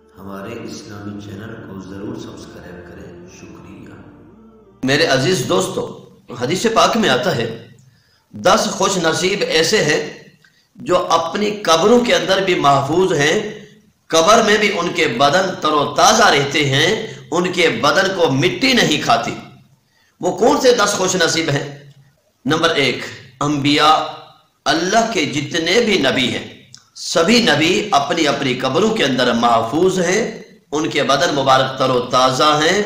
ہمارے اسلامی چینل کو ضرور سبسکرائب کریں، شکریہ۔ میرے عزیز دوستو، حدیث پاک میں آتا ہے 10 خوش نصیب ایسے ہیں جو اپنی قبروں کے اندر بھی محفوظ ہیں، قبر میں بھی ان کے بدن تر و تازہ رہتے ہیں، ان کے بدن کو مٹی نہیں کھاتی۔ وہ کون سے 10 خوش نصیب ہیں؟ نمبر 1، انبیاء۔ اللہ کے جتنے بھی نبی ہیں سبھی نبی اپنی اپنی قبروں کے اندر محفوظ ہیں، ان کے بدن مبارک تر و تازہ ہیں،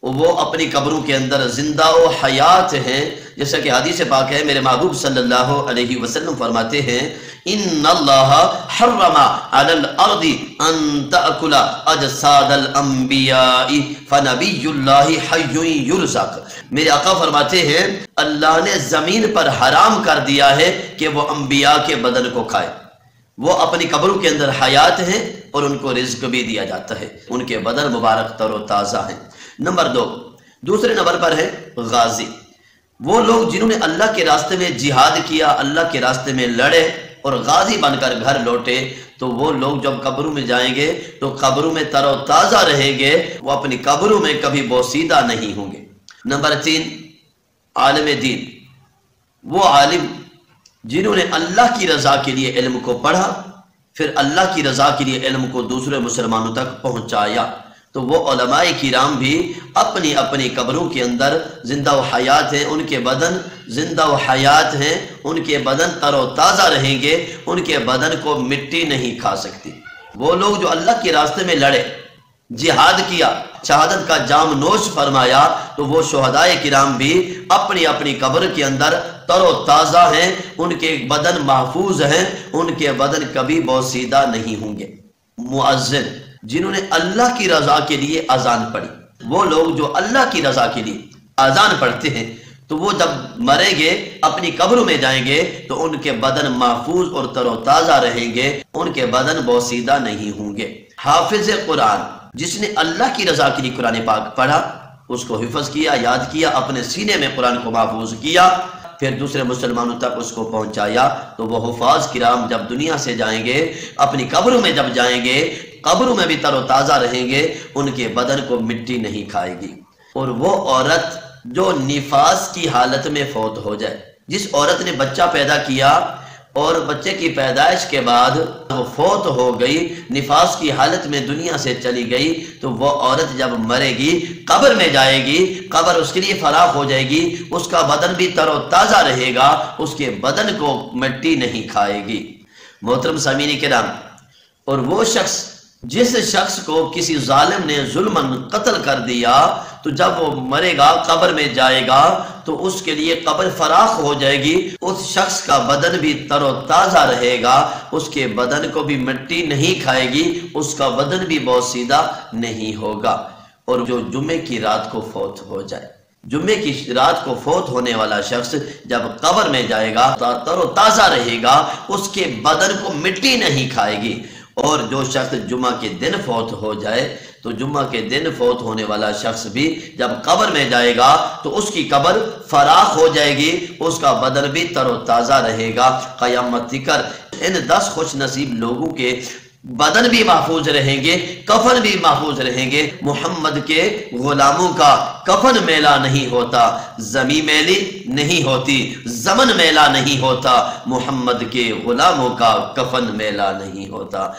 وہ اپنی قبروں کے اندر زندہ و حیات ہیں۔ جیسا کہ حدیث پاک ہے، میرے محبوب صلی اللہ علیہ وسلم فرماتے ہیں، ان اللہ حرم علی الارض ان تأکل اجساد الانبیاء فنبی اللہ حی یرزق۔ میرے آقا فرماتے ہیں اللہ نے زمین پر حرام کر دیا ہے کہ وہ انبیاء کے بدن کو کھائے۔ وہ اپنی قبروں کے اندر حیات ہیں اور ان کو رزق بھی دیا جاتا ہے، ان کے بدن مبارک تر و تازہ ہیں۔ نمبر 2، دوسرے نمبر پر ہے غازی۔ وہ لوگ جنہوں نے اللہ کے راستے میں جہاد کیا، اللہ کے راستے میں لڑے اور غازی بن کر گھر لوٹے، تو وہ لوگ جب قبروں میں جائیں گے تو قبروں میں تر و تازہ رہیں گے، وہ اپنی قبروں میں کبھی بوسیدہ نہیں ہوں گے۔ نمبر 3، عالم دین۔ وہ عالم جنہوں نے اللہ کی رضا کے لیے علم کو پڑھا، پھر اللہ کی رضا کے لیے علم کو دوسرے مسلمانوں تک پہنچایا، تو وہ علماء کرام بھی اپنی اپنی قبروں کے اندر زندہ و حیات ہیں، ان کے بدن زندہ و حیات ہیں، ان کے بدن تر و تازہ رہیں گے، ان کے بدن کو مٹی نہیں کھا سکتی۔ وہ لوگ جو اللہ کے راستے میں لڑے، جہاد کیا، شہادت کا جام نوش فرمایا، تو وہ شہدائے کرام بھی اپنی اپنی قبر کے اندر تر و تازہ ہیں، ان کے بدن محفوظ ہیں، ان کے بدن کبھی بوسیدہ نہیں ہوں گے۔ مؤذن، جنہوں نے اللہ کی رضا کے لیے اذان پڑھی، وہ لوگ جو اللہ کی رضا کے لیے اذان پڑھتے ہیں، تو وہ جب مریں گے اپنی قبروں میں جائیں گے تو ان کے بدن محفوظ اور تر و تازہ رہیں گے، ان کے بدن بوسیدہ نہیں ہوں گے۔ حافظ قرآن، جس نے اللہ کی رضا کے لیے قرآن پاک پڑھا، اس کو حفظ کیا، یاد کیا، اپنے سینے میں قرآن کو محفوظ کیا، پھر دوسرے مسلمانوں تک اس کو پہنچایا، تو وہ حفاظ کرام جب دنیا سے جائیں گے، اپنی قبروں میں جب جائیں گے، قبروں میں بھی تر و تازہ رہیں گے، ان کے بدن کو مٹی نہیں کھائے گی۔ اور وہ عورت جو نفاس کی حالت میں فوت ہو جائے، جس عورت نے بچہ پیدا کیا اور بچے کی پیدائش کے بعد وہ فوت ہو گئی، نفاس کی حالت میں دنیا سے چلی گئی، تو وہ عورت جب مرے گی، قبر میں جائے گی، قبر اس کے لیے فراخ ہو جائے گی، اس کا بدن بھی تر و تازہ رہے گا، اس کے بدن کو مٹی نہیں کھائے گی۔ محترم سامعین کرام، اور وہ شخص جس شخص کو کسی ظالم نے ظلماً قتل کر دیا، تو جب وہ مرے گا، قبر میں جائے گا، تو اس کے لیے قبر فراخ ہو جائے گی، اس شخص کا بدن بھی تر و تازہ رہے گا، اس کے بدن کو بھی مٹی نہیں کھائے گی، اس کا بدن بھی بوسیدہ نہیں ہوگا۔ اور جو جمعے کی رات کو فوت ہو جائے، جمعے کی رات کو فوت ہونے والا شخص جب قبر میں جائے گا تر و تازہ رہے گا، اس کے بدن کو مٹی نہیں کھائے گی۔ اور جو شخص جمعہ کے دن فوت ہو جائے، تو جمعہ کے دن فوت ہونے والا شخص بھی جب قبر میں جائے گا تو اس کی قبر فراخ ہو جائے گی، اس کا بدن بھی تر و تازہ رہے گا۔ قیامت تک ان 10 خوش نصیب لوگوں کے بدن بھی محفوظ رہیں گے، کفن بھی محفوظ رہیں گے۔ محمد کے غلاموں کا کفن میلا نہیں ہوتا، زمین میلی نہیں ہوتی، زمن میلا نہیں ہوتا، محمد کے غلاموں کا کفن میلا نہیں ہوتا۔